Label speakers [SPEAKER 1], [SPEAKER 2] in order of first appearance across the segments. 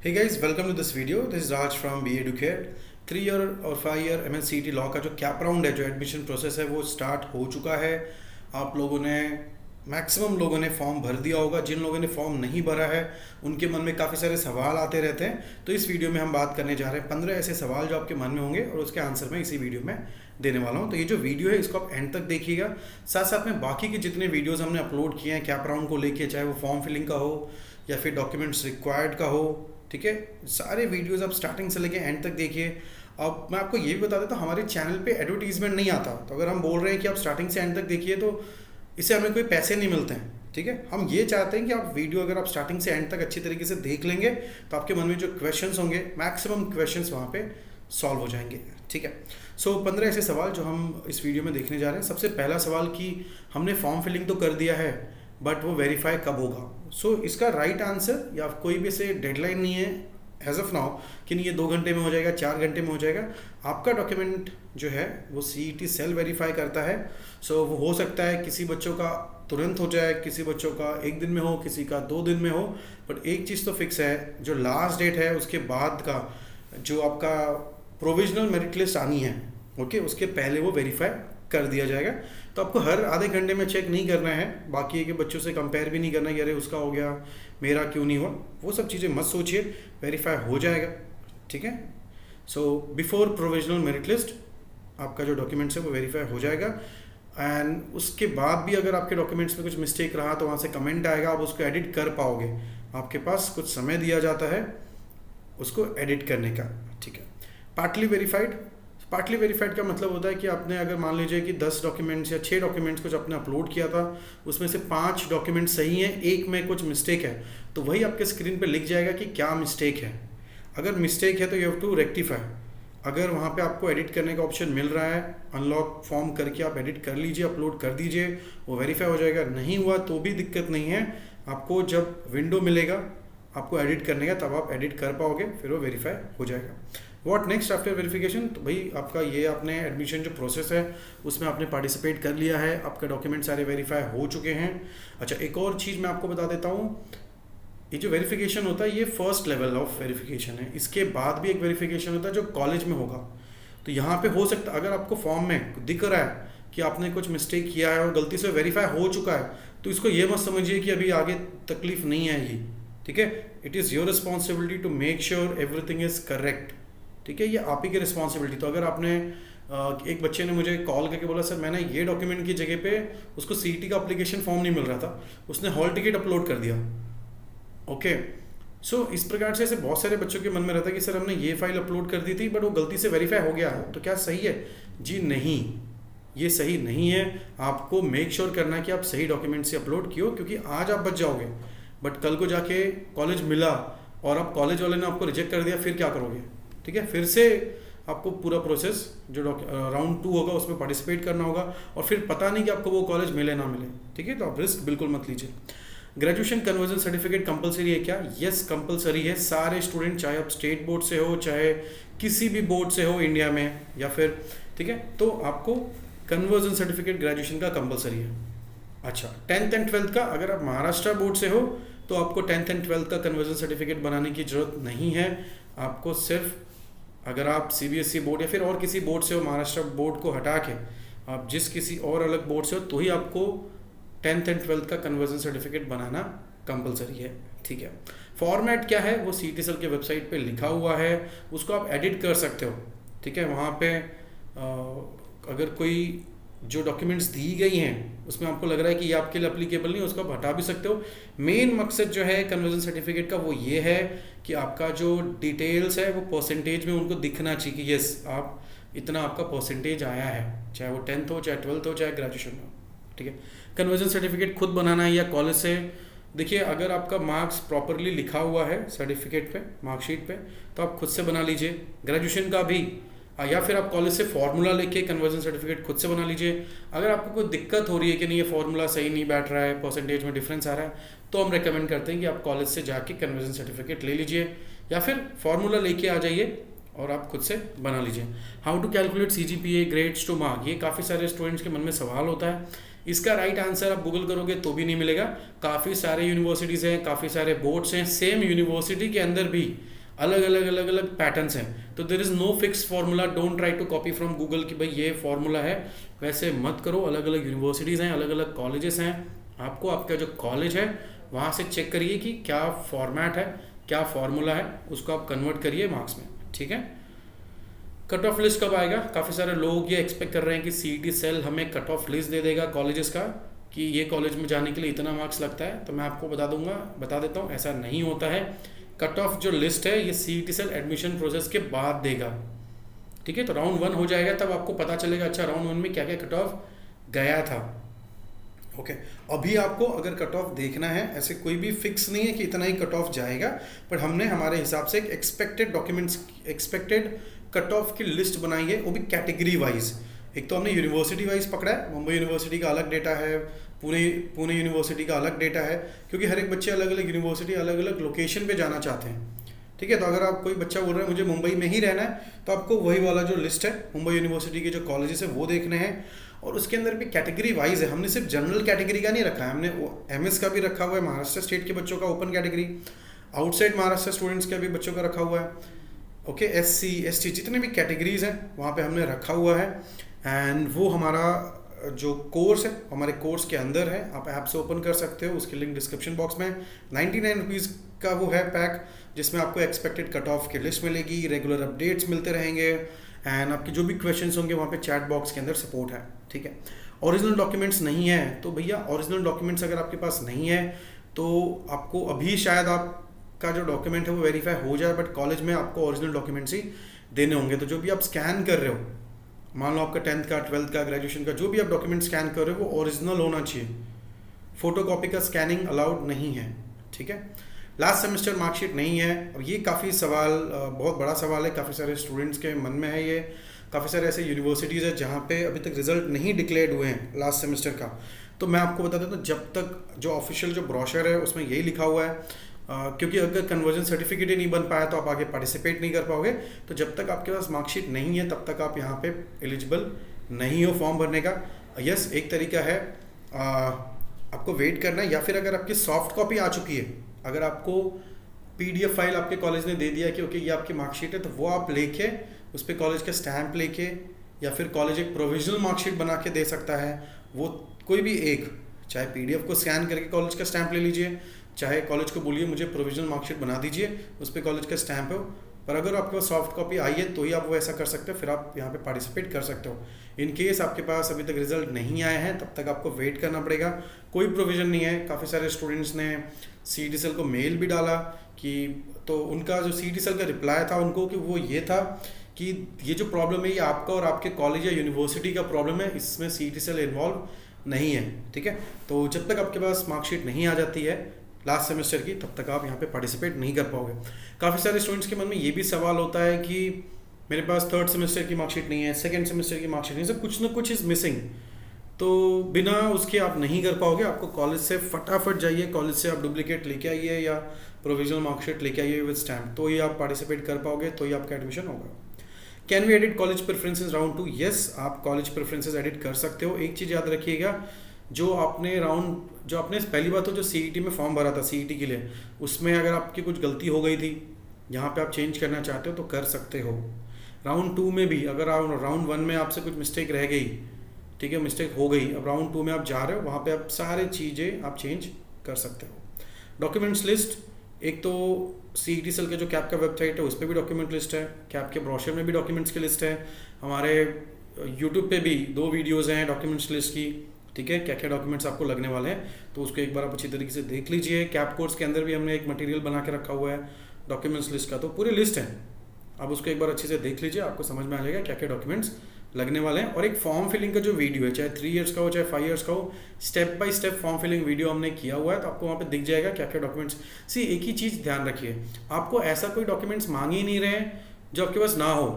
[SPEAKER 1] Hey guys, welcome to this video. This is Raj from BA Educare. 3 year और 5 year MNCT law का जो cap round है, जो admission process है, वो स्टार्ट हो चुका है। आप लोगों ने मैक्सिमम लोगों ने फॉर्म भर दिया होगा। जिन लोगों ने फॉर्म नहीं भरा है उनके मन में काफ़ी सारे सवाल आते रहते हैं। तो इस वीडियो में हम बात करने जा रहे हैं 15 ऐसे सवाल जो आपके मन में होंगे और उसके आंसर मैं इसी वीडियो में देने वाला हूं। तो ये जो वीडियो है इसको आप एंड तक देखिएगा। साथ साथ में बाकी के जितने वीडियोस हमने अपलोड किए हैं कैप राउंड को लेके, चाहे वो फॉर्म फिलिंग का हो या फिर डॉक्यूमेंट्स रिक्वायर्ड का हो, ठीक है, सारे वीडियोस आप स्टार्टिंग से लेके एंड तक देखिए। अब मैं आपको ये भी बता देता हूँ, हमारे चैनल पे एडवर्टीजमेंट नहीं आता। तो अगर हम बोल रहे हैं कि आप स्टार्टिंग से एंड तक देखिए तो इससे हमें कोई पैसे नहीं मिलते हैं, ठीक है। हम ये चाहते हैं कि आप वीडियो अगर आप स्टार्टिंग से एंड तक अच्छी तरीके से देख लेंगे तो आपके मन में जो क्वेश्चंस होंगे, मैक्सिमम क्वेश्चंस वहाँ पे सॉल्व हो जाएंगे, ठीक है। सो 15 ऐसे सवाल जो हम इस वीडियो में देखने जा रहे हैं। सबसे पहला सवाल कि हमने फॉर्म फिलिंग तो कर दिया है बट वो वेरीफाई कब होगा। सो इसका राइट आंसर या कोई भी से डेडलाइन नहीं है एज ऑफ नाउ कि नहीं ये 2 घंटे में हो जाएगा, 4 घंटे में हो जाएगा। आपका डॉक्यूमेंट जो है वो CET सेल वेरीफाई करता है। सो वो हो सकता है किसी बच्चों का तुरंत हो जाए, किसी बच्चों का 1 दिन में हो, किसी का 2 दिन में हो। बट एक चीज़ तो फिक्स है, जो लास्ट डेट है उसके बाद का जो आपका प्रोविजनल मेरिट लिस्ट आनी है, ओके, उसके पहले वो वेरीफाई कर दिया जाएगा। तो आपको हर आधे घंटे में चेक नहीं करना है, बाकी के बच्चों से कंपेयर भी नहीं करना है कि अरे उसका हो गया मेरा क्यों नहीं हुआ। वो सब चीज़ें मत सोचिए, वेरीफाई हो जाएगा, ठीक है। So before provisional merit list आपका जो डॉक्यूमेंट्स है वो वेरीफाई हो जाएगा। एंड उसके बाद भी अगर आपके डॉक्यूमेंट्स में कुछ मिस्टेक रहा तो वहाँ से कमेंट आएगा, आप उसको एडिट कर पाओगे। आपके पास कुछ समय दिया जाता है उसको एडिट करने का, ठीक है। पार्टली वेरीफाइड का मतलब होता है कि आपने अगर मान लीजिए कि 10 डॉक्यूमेंट्स या 6 डॉक्यूमेंट्स कुछ आपने अपलोड किया था, उसमें से 5 डॉक्यूमेंट सही हैं, एक में कुछ मिस्टेक है, तो वही आपके स्क्रीन पे लिख जाएगा कि क्या मिस्टेक है। अगर मिस्टेक है तो यू हैव टू रेक्टिफाई। अगर वहाँ पे आपको एडिट करने का ऑप्शन मिल रहा है, अनलॉक फॉर्म करके आप एडिट कर लीजिए, अपलोड कर दीजिए, वो वेरीफाई हो जाएगा। नहीं हुआ तो भी दिक्कत नहीं है, आपको जब विंडो मिलेगा आपको एडिट करने का तब आप एडिट कर पाओगे, फिर वो वेरीफाई हो जाएगा। व्हाट नेक्स्ट आफ्टर वेरिफिकेशन, तो भाई आपका ये आपने एडमिशन जो प्रोसेस है उसमें आपने पार्टिसिपेट कर लिया है, आपके डॉक्यूमेंट सारे वेरीफाई हो चुके हैं। अच्छा, एक और चीज़ मैं आपको बता देता हूँ, ये जो वेरिफिकेशन होता है ये फर्स्ट लेवल ऑफ वेरिफिकेशन है। इसके बाद भी एक वेरिफिकेशन होता है जो कॉलेज में होगा। तो यहाँ पे हो सकता है अगर आपको फॉर्म में दिख रहा है कि आपने कुछ मिस्टेक किया है और गलती से वेरीफाई हो चुका है, तो इसको ये मत समझिए कि अभी आगे तकलीफ नहीं आएगी, ठीक है। It is your responsibility to make sure everything is correct, ठीक है। ये आप ही की रिस्पॉन्सिबिलिटी। तो अगर आपने एक बच्चे ने मुझे कॉल करके बोला सर मैंने ये डॉक्यूमेंट की जगह पे उसको CET का एप्लीकेशन फॉर्म नहीं मिल रहा था, उसने हॉल टिकट अपलोड कर दिया, ओके। सो इस प्रकार से ऐसे बहुत सारे बच्चों के मन में रहता है कि सर हमने ये फाइल अपलोड कर दी थी बट वो गलती से वेरीफाई हो गया है, तो क्या सही है? जी नहीं, ये सही नहीं है। आपको मेक श्योर करना है कि आप सही डॉक्यूमेंट से अपलोड किए, क्योंकि आज आप बच जाओगे बट कल को जाके कॉलेज मिला और अब कॉलेज वाले ने आपको रिजेक्ट कर दिया, फिर क्या करोगे, ठीक है। फिर से आपको पूरा प्रोसेस जो राउंड 2 होगा उसमें पार्टिसिपेट करना होगा और फिर पता नहीं कि आपको वो कॉलेज मिले ना मिले, ठीक है। तो आप रिस्क बिल्कुल मत लीजिए। ग्रेजुएशन कन्वर्जन सर्टिफिकेट कंपलसरी है क्या? यस, कंपलसरी है। सारे स्टूडेंट, चाहे आप स्टेट बोर्ड से हो चाहे किसी भी बोर्ड से हो इंडिया में या फिर, ठीक है, तो आपको कन्वर्जन सर्टिफिकेट ग्रेजुएशन का कंपलसरी है। अच्छा, 10th एंड 12th का अगर आप महाराष्ट्र बोर्ड से हो तो आपको 10th एंड 12th का कन्वर्जन सर्टिफिकेट बनाने की जरूरत नहीं है। आपको सिर्फ अगर आप CBSE बोर्ड या फिर और किसी बोर्ड से हो, महाराष्ट्र बोर्ड को हटा के आप जिस किसी और अलग बोर्ड से हो, तो ही आपको 10th एंड 12th का कन्वर्जन सर्टिफिकेट बनाना कंपलसरी है, ठीक है। फॉर्मेट क्या है वो CET सेल के वेबसाइट पे लिखा हुआ है, उसको आप एडिट कर सकते हो, ठीक है। वहाँ पे अगर कोई जो डॉक्यूमेंट्स दी गई हैं उसमें आपको लग रहा है कि ये आपके लिए अप्लीकेबल नहीं, उसको आप हटा भी सकते हो। मेन मकसद जो है कन्वर्जन सर्टिफिकेट का वो ये है कि आपका जो डिटेल्स है वो परसेंटेज में उनको दिखना चाहिए कि यस आप इतना आपका परसेंटेज आया है, चाहे वो 10th हो चाहे 12th हो चाहे ग्रेजुएशन हो, ठीक है। कन्वर्जन सर्टिफिकेट खुद बनाना है या कॉलेज से? देखिए, अगर आपका मार्क्स प्रॉपरली लिखा हुआ है सर्टिफिकेट पे, मार्कशीट पे, तो आप खुद से बना लीजिए। ग्रेजुएशन का भी, या फिर आप कॉलेज से फॉर्मूला लेके कन्वर्जन सर्टिफिकेट खुद से बना लीजिए। अगर आपको कोई दिक्कत हो रही है कि नहीं ये फॉर्मूला सही नहीं बैठ रहा है, परसेंटेज में डिफरेंस आ रहा है, तो हम रेकमेंड करते हैं कि आप कॉलेज से जाके कन्वर्जन सर्टिफिकेट ले लीजिए या फिर फॉर्मूला लेके आ जाइए और आप खुद से बना लीजिए। How to calculate CGPA grades to mark, ये काफ़ी सारे स्टूडेंट्स के मन में सवाल होता है। इसका राइट आंसर आप गूगल करोगे तो भी नहीं मिलेगा। काफ़ी सारे यूनिवर्सिटीज़ हैं, काफ़ी सारे बोर्ड्स हैं, सेम यूनिवर्सिटी के अंदर भी अलग अलग पैटर्न्स हैं। तो there is no fix formula, don't try to copy from Google कि भाई ये फार्मूला है, वैसे मत करो। अलग अलग यूनिवर्सिटीज़ हैं, अलग अलग कॉलेजेस हैं, आपको आपका जो कॉलेज है वहाँ से चेक करिए कि क्या फॉर्मेट है, क्या फार्मूला है, उसको आप कन्वर्ट करिए मार्क्स में, ठीक है। कट ऑफ लिस्ट कब आएगा? काफ़ी सारे लोग ये एक्सपेक्ट कर रहे हैं कि सीईटी सेल हमें कट ऑफ लिस्ट दे देगा कॉलेजेस का कि ये कॉलेज में जाने के लिए इतना मार्क्स लगता है। तो मैं आपको बता देता हूँ, ऐसा नहीं होता है। कट ऑफ जो लिस्ट है ये सीईटी सेल एडमिशन प्रोसेस के बाद देगा, ठीक है। तो राउंड 1 हो जाएगा तब आपको पता चलेगा अच्छा राउंड 1 में क्या क्या कट ऑफ गया था, ओके। अभी आपको अगर कट ऑफ देखना है, ऐसे कोई भी फिक्स नहीं है कि इतना ही कट ऑफ जाएगा, पर हमने हमारे हिसाब से एक एक्सपेक्टेड कट ऑफ की लिस्ट बनाई है, वो भी कैटेगरी वाइज। एक तो हमने यूनिवर्सिटी वाइज पकड़ा है, मुंबई यूनिवर्सिटी का अलग डेटा है, पुणे यूनिवर्सिटी का अलग डेटा है, क्योंकि हर एक बच्चे अलग अलग यूनिवर्सिटी अलग अलग लोकेशन पे जाना चाहते हैं, ठीक है। तो अगर आप कोई बच्चा बोल रहा है मुझे मुंबई में ही रहना है, तो आपको वही वाला जो लिस्ट है मुंबई यूनिवर्सिटी के जो कॉलेजेस है वो देखने हैं। और उसके अंदर भी कैटेगरी वाइज है, हमने सिर्फ जनरल कैटेगरी का नहीं रखा है, हमने एमएस का भी रखा हुआ है, महाराष्ट्र स्टेट के बच्चों का open category, outside Maharashtra students का भी बच्चों का रखा हुआ है, ओके। एससी एसटी जितने भी कैटेगरीज हैं वहाँ पे हमने रखा हुआ है। एंड वो हमारा जो कोर्स है हमारे कोर्स के अंदर है, आप ऐप से ओपन कर सकते हो, उसकी लिंक डिस्क्रिप्शन बॉक्स में। 99 रुपीज़ का वो है पैक, जिसमें आपको एक्सपेक्टेड कट ऑफ की लिस्ट मिलेगी, रेगुलर अपडेट्स मिलते रहेंगे, एंड आपके जो भी क्वेश्चंस होंगे वहाँ पे चैट बॉक्स के अंदर सपोर्ट है, ठीक है। ओरिजिनल डॉक्यूमेंट्स नहीं है तो भैया ओरिजिनल डॉक्यूमेंट्स अगर आपके पास नहीं है तो आपको अभी शायद आपका जो डॉक्यूमेंट है वो वेरीफाई हो जाए, बट कॉलेज में आपको ओरिजिनल डॉक्यूमेंट्स ही देने होंगे। तो जो भी आप स्कैन कर रहे हो, मान लो आपका 10th का 12th का ग्रेजुएशन का जो भी आप डॉक्यूमेंट स्कैन कर रहे हो वो ओरिजिनल होना चाहिए, फोटोकॉपी का स्कैनिंग अलाउड नहीं है, ठीक है। लास्ट सेमेस्टर मार्कशीट नहीं है, और ये काफ़ी सवाल, बहुत बड़ा सवाल है, काफ़ी सारे स्टूडेंट्स के मन में है ये। काफ़ी सारे ऐसे यूनिवर्सिटीज़ है जहाँ पे अभी तक रिजल्ट नहीं डिक्लेयर्ड हुए हैं लास्ट सेमेस्टर का। तो मैं आपको बता देता हूँ, जब तक जो ऑफिशियल जो ब्रोशर है उसमें यही लिखा हुआ है, क्योंकि अगर कन्वर्जन सर्टिफिकेट ही नहीं बन पाया तो आप आगे पार्टिसिपेट नहीं कर पाओगे। तो जब तक आपके पास मार्कशीट नहीं है तब तक आप यहाँ पे एलिजिबल नहीं हो फॉर्म भरने का। यस, एक तरीका है आपको वेट करना है, या फिर अगर आपकी सॉफ्ट कॉपी आ चुकी है, अगर आपको PDF फाइल आपके कॉलेज ने दे दिया कि ओके ये आपकी मार्कशीट है, तो वो आप लेके उस पर कॉलेज का स्टैंप लेके, या फिर कॉलेज एक प्रोविजनल मार्कशीट बना के दे सकता है, वो कोई भी एक, चाहे PDF को स्कैन करके कॉलेज का स्टैंप ले लीजिए, चाहे कॉलेज को बोलिए मुझे प्रोविजनल मार्कशीट बना दीजिए, उस पर कॉलेज का स्टैंप हो। पर अगर आपके पास सॉफ्ट कॉपी आई है तो ही आप वो ऐसा कर सकते हो, फिर आप यहाँ पे पार्टिसिपेट कर सकते हो। इन केस आपके पास अभी तक रिजल्ट नहीं आए हैं तब तक आपको वेट करना पड़ेगा, कोई प्रोविज़न नहीं है। काफ़ी सारे स्टूडेंट्स ने सीईटी सेल को मेल भी डाला कि, तो उनका जो सीईटी सेल का रिप्लाई था उनको कि वो ये था कि ये जो प्रॉब्लम है ये आपका और आपके कॉलेज या यूनिवर्सिटी का प्रॉब्लम है, इसमें सीईटी सेल इन्वॉल्व नहीं है, ठीक है। तो जब तक आपके पास मार्कशीट नहीं आ जाती है लास्ट सेमेस्टर की, तब तक आप यहाँ पे पार्टिसिपेट नहीं कर पाओगे। काफ़ी सारे स्टूडेंट्स के मन में ये भी सवाल होता है कि मेरे पास 3rd सेमेस्टर की मार्कशीट नहीं है, 2nd सेमेस्टर की मार्कशीट नहीं है, सब कुछ ना कुछ इज़ मिसिंग। तो बिना उसके आप नहीं कर पाओगे, आपको कॉलेज से फटाफट जाइए, कॉलेज से आप डुप्लीकेट लेके आइए या प्रोविजनल मार्कशीट लेके आइए विद स्टैम्प, तो ही आप पार्टिसिपेट कर पाओगे, तो ही आपका एडमिशन होगा। Can we edit college preferences round 2? Yes, आप कॉलेज प्रेफरेंसेज एडिट कर सकते हो। एक चीज़ याद रखिएगा, जो आपने पहली बात तो जो सीईटी में फॉर्म भरा था सीईटी के लिए, उसमें अगर आपकी कुछ गलती हो गई थी, यहाँ पे आप चेंज करना चाहते हो तो कर सकते हो। राउंड 2 में भी अगर राउंड 1 में आपसे कुछ मिस्टेक रह गई, ठीक है, मिस्टेक हो गई, अब राउंड 2 में आप जा रहे हो, वहाँ पे आप सारी चीज़ें आप चेंज कर सकते हो। डॉक्यूमेंट्स लिस्ट, एक तो सीईटी सेल के जो कैप का वेबसाइट है उस पर भी डॉक्यूमेंट लिस्ट है, कैप के ब्रोशर में भी डॉक्यूमेंट्स की लिस्ट है, हमारे यूट्यूब पे भी 2 वीडियोज़ हैं डॉक्यूमेंट्स लिस्ट की, ठीक है, क्या क्या डॉक्यूमेंट्स आपको लगने वाले हैं, तो उसको एक बार आप अच्छी तरीके से देख लीजिए। कैप कोर्स के अंदर भी हमने एक मटेरियल बना के रखा हुआ है डॉक्यूमेंट्स लिस्ट का, तो पूरी लिस्ट है, आप उसको एक बार अच्छे से देख लीजिए, आपको समझ में आ जाएगा क्या क्या डॉक्यूमेंट्स लगने वाले हैं। और एक फॉर्म फिलिंग का जो वीडियो है, चाहे 3 इयर्स का हो चाहे 5 इयर्स का हो, step by step form filling video हमने किया हुआ है, तो आपको वहाँ पे दिख जाएगा क्या क्या डॉक्यूमेंट्स। एक ही चीज़ ध्यान रखिए, आपको ऐसा कोई डॉक्यूमेंट्स मांग ही नहीं रहे हैं जो आपके पास ना हो,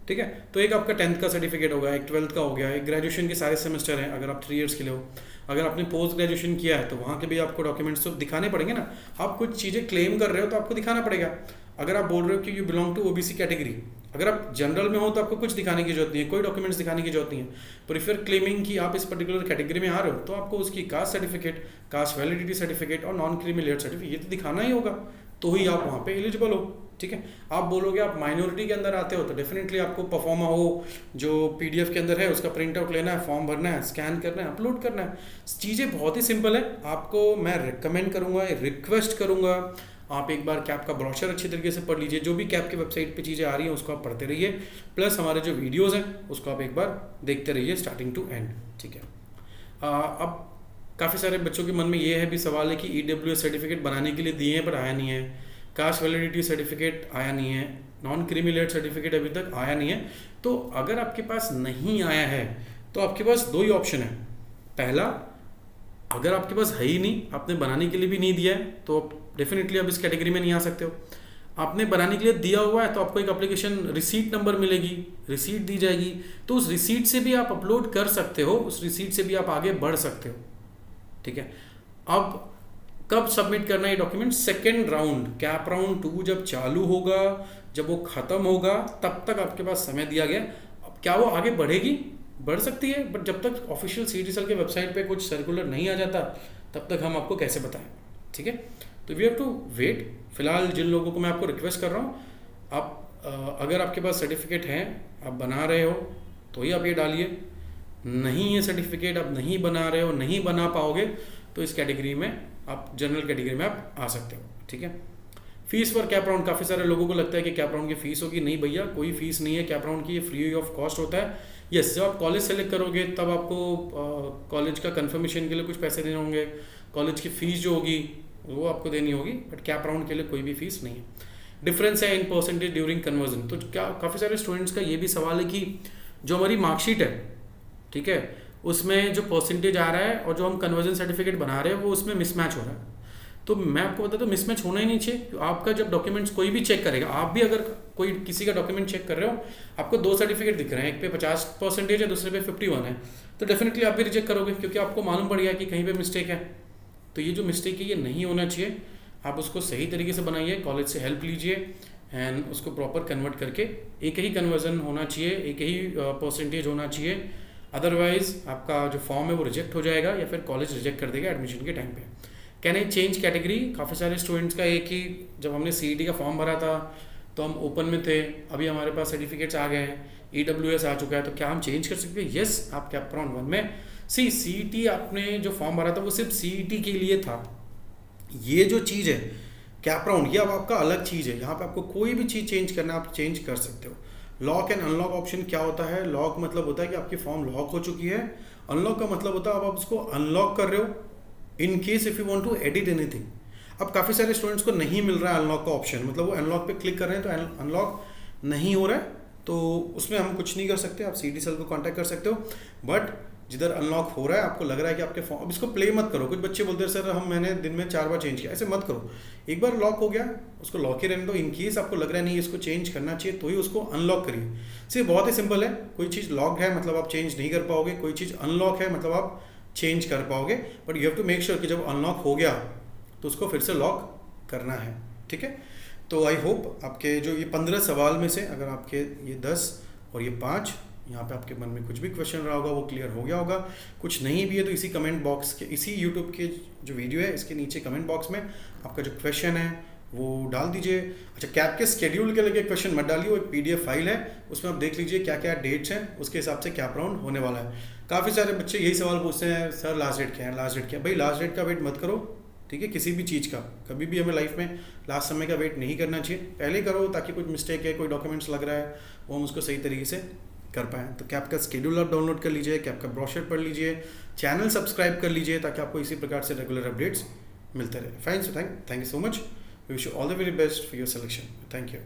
[SPEAKER 1] ठीक है। तो एक आपका 10th का सर्टिफिकेट होगा, एक 12th का हो गया, एक ग्रेजुएशन के सारे सेमेस्टर हैं अगर आप 3 इयर्स के लिए हो, अगर आपने पोस्ट ग्रेजुएशन किया है तो वहाँ के भी आपको डॉक्यूमेंट्स तो दिखाने पड़ेंगे ना। आप कुछ चीज़ें क्लेम कर रहे हो तो आपको दिखाना पड़ेगा। अगर आप बोल रहे हो कि you belong to OBC category, अगर आप जनरल में हो तो आपको कुछ दिखाने की जरूरत नहीं है, कोई डॉक्यूमेंट्स दिखाने की जरूरत नहीं है। पर इफ यू आर क्लेमिंग कि आप इस पर्टिकुलर कैटेगरी में आ रहे हो तो आपको उसकी caste certificate, cast validity certificate और नॉन क्रीमी लेयर सर्टिफिकेट ये तो दिखाना ही होगा, तो ही आप वहाँ पे एलिजिबल हो। ठीक है, आप बोलोगे आप माइनॉरिटी के अंदर आते हो तो डेफिनेटली आपको परफॉर्मा हो जो पीडीएफ के अंदर है उसका प्रिंट आउट लेना है, फॉर्म भरना है, स्कैन करना है, अपलोड करना है। चीज़ें बहुत ही सिंपल है। आपको मैं रिकमेंड करूँगा, रिक्वेस्ट करूँगा, आप एक बार कैप का ब्रोशर अच्छी तरीके से पढ़ लीजिए, जो भी कैप की वेबसाइट पे चीज़ें आ रही हैं उसको आप पढ़ते रहिए, प्लस हमारे जो वीडियोस हैं उसको आप एक बार देखते रहिए स्टार्टिंग टू एंड। ठीक है, अब काफ़ी सारे बच्चों के मन में ये है भी सवाल है कि EWS सर्टिफिकेट बनाने के लिए दिए हैं पर आया नहीं है, कास्ट वैलिडिटी सर्टिफिकेट आया नहीं है, नॉन क्रीमी लेयर सर्टिफिकेट अभी तक आया नहीं है। तो अगर आपके पास नहीं आया है तो आपके पास दो ही ऑप्शन है। पहला, अगर आपके पास है ही नहीं, आपने बनाने के लिए भी नहीं दिया है, तो डेफिनेटली आप इस कैटेगरी में नहीं आ सकते हो। आपने बनाने के लिए दिया हुआ है तो आपको एक एप्लीकेशन रिसीट नंबर मिलेगी, रिसीट दी जाएगी, तो उस रिसीट से भी आप अपलोड कर सकते हो, उस रिसीट से भी आप आगे बढ़ सकते हो। ठीक है, अब कब सबमिट करना है document? Second round, cap round 2 जब चालू होगा, जब वो खत्म होगा, तब तक आपके पास समय दिया गया। अब क्या वो आगे बढ़ेगी? बढ़ सकती है, बट जब तक ऑफिशियल CDSL के वेबसाइट पे कुछ सर्कुलर नहीं आ जाता तब तक हम आपको कैसे बताएं। ठीक है, तो वी हैव टू वेट। फिलहाल जिन लोगों को मैं आपको रिक्वेस्ट कर रहा हूँ, आप अगर आपके पास सर्टिफिकेट हैं, आप बना रहे हो तो ही आप ये डालिए, नहीं है सर्टिफिकेट, आप नहीं बना रहे हो, नहीं बना पाओगे तो इस कैटेगरी में आप, जनरल कैटेगरी में आप आ सकते हो। ठीक है, फीस फॉर कैप राउंड, काफ़ी सारे लोगों को लगता है कि कैप राउंड की फीस होगी। नहीं भैया, कोई फीस नहीं है कैप राउंड की, ये फ्री ऑफ कॉस्ट होता है। यस, जब आप कॉलेज सेलेक्ट करोगे तब आपको कॉलेज का कंफर्मेशन के लिए कुछ पैसे देने होंगे, कॉलेज की फ़ीस जो होगी वो आपको देनी होगी, बट कैप राउंड के लिए कोई भी फीस नहीं है। डिफरेंस है इन परसेंटेज ड्यूरिंग कन्वर्जन। तो क्या काफ़ी सारे स्टूडेंट्स का ये भी सवाल है कि जो हमारी मार्कशीट है, ठीक है, उसमें जो परसेंटेज आ रहा है और जो हम कन्वर्जन सर्टिफिकेट बना रहे हैं वो उसमें मिसमैच हो रहा है। तो मैं आपको बताता हूँ मिसमैच होना ही नहीं चाहिए। आपका जब डॉक्यूमेंट्स कोई भी चेक करेगा, आप भी अगर कोई किसी का डॉक्यूमेंट चेक कर रहे हो, आपको 2 सर्टिफिकेट दिख रहे हैं, एक पे 50% है, दूसरे पे 51 है, तो डेफिनेटली आप भी रिजेक्ट करोगे, क्योंकि आपको मालूम पड़ गया कि कहीं पे मिस्टेक है। तो ये जो मिस्टेक है ये नहीं होना चाहिए। आप उसको सही तरीके से बनाइए, कॉलेज से हेल्प लीजिए एंड उसको प्रॉपर कन्वर्ट करके एक ही कन्वर्जन होना चाहिए, एक ही परसेंटेज होना चाहिए। अदरवाइज आपका जो फॉर्म है वो रिजेक्ट हो जाएगा या फिर कॉलेज रिजेक्ट कर देगा एडमिशन के टाइम पे। Can I change category? काफ़ी सारे स्टूडेंट्स का एक ही, जब हमने CET का फॉर्म भरा था तो हम ओपन में थे, अभी हमारे पास सर्टिफिकेट्स आ गए हैं, EWS आ चुका है, तो क्या हम चेंज कर सकते हैं? येस, आप कैप राउंड 1 में CET आपने जो फॉर्म भरा था वो सिर्फ CET के लिए था। ये जो चीज़ है कैप राउंड, ये अब आपका अलग चीज़ है। यहाँ पे आपको कोई भी चीज़ चेंज करना है, आप चेंज कर सकते हो। लॉक एंड अनलॉक ऑप्शन क्या होता है? लॉक मतलब होता है कि आपकी फॉर्म लॉक हो चुकी है, अनलॉक का मतलब होता है अब आप उसको अनलॉक कर रहे हो in case if you want to edit anything. अब काफ़ी सारे स्टूडेंट्स को नहीं मिल रहा है अनलॉक का ऑप्शन, मतलब वो अनलॉक पे क्लिक कर रहे हैं तो अनलॉक नहीं हो रहा है, तो उसमें हम कुछ नहीं कर सकते। आप CDSL को कॉन्टैक्ट कर सकते हो। बट जिधर अनलॉक हो रहा है, आपको लग रहा है कि आपके फॉर्म, अब इसको प्ले मत करो। कुछ बच्चे बोलते हैं सर मैंने दिन में 4 बार चेंज किया, ऐसे मत करो। एक बार लॉक हो गया उसको लॉक ही रहने दो। इन केस आपको लग रहा है नहीं इसको चेंज करना चाहिए तो ही उसको अनलॉक करिए। सिर्फ बहुत ही सिंपल है, कोई चीज़ लॉक्ड है मतलब आप चेंज नहीं कर पाओगे, कोई चीज़ अनलॉक है मतलब आप चेंज कर पाओगे। But you have to make sure कि जब अनलॉक हो गया तो उसको फिर से लॉक करना है। ठीक है, तो आई होप आपके जो ये 15 सवाल में से अगर आपके ये 10 और ये 5 यहाँ पे आपके मन में कुछ भी क्वेश्चन रहा होगा वो क्लियर हो गया होगा। कुछ नहीं भी है तो इसी कमेंट बॉक्स के, इसी यूट्यूब के जो वीडियो है इसके नीचे कमेंट बॉक्स में आपका जो क्वेश्चन है वो डाल दीजिए। अच्छा, कैप के स्केड्यूल के लिए क्वेश्चन मत डालिए, वो एक PDF फाइल है, उसमें आप देख लीजिए क्या क्या डेट्स हैं, उसके हिसाब से कैप राउंड होने वाला है। काफ़ी सारे बच्चे यही सवाल पूछते हैं सर लास्ट डेट क्या है, लास्ट डेट क्या है? भाई लास्ट डेट का वेट मत करो, ठीक है, किसी भी चीज़ का कभी भी हमें लाइफ में लास्ट समय का वेट नहीं करना चाहिए, पहले करो ताकि कुछ मिस्टेक है, कोई डॉक्यूमेंट्स लग रहा है वो हम उसको सही तरीके से कर पाएँ। तो कैप का स्केड्यूल आप डाउनलोड कर लीजिए, कैप का ब्रोशर पढ़ लीजिए, चैनल सब्सक्राइब कर लीजिए ताकि आपको इसी प्रकार से रेगुलर अपडेट्स मिलते रहे। Fine, so thank you so much. We wish you all the very best for your selection. Thank you.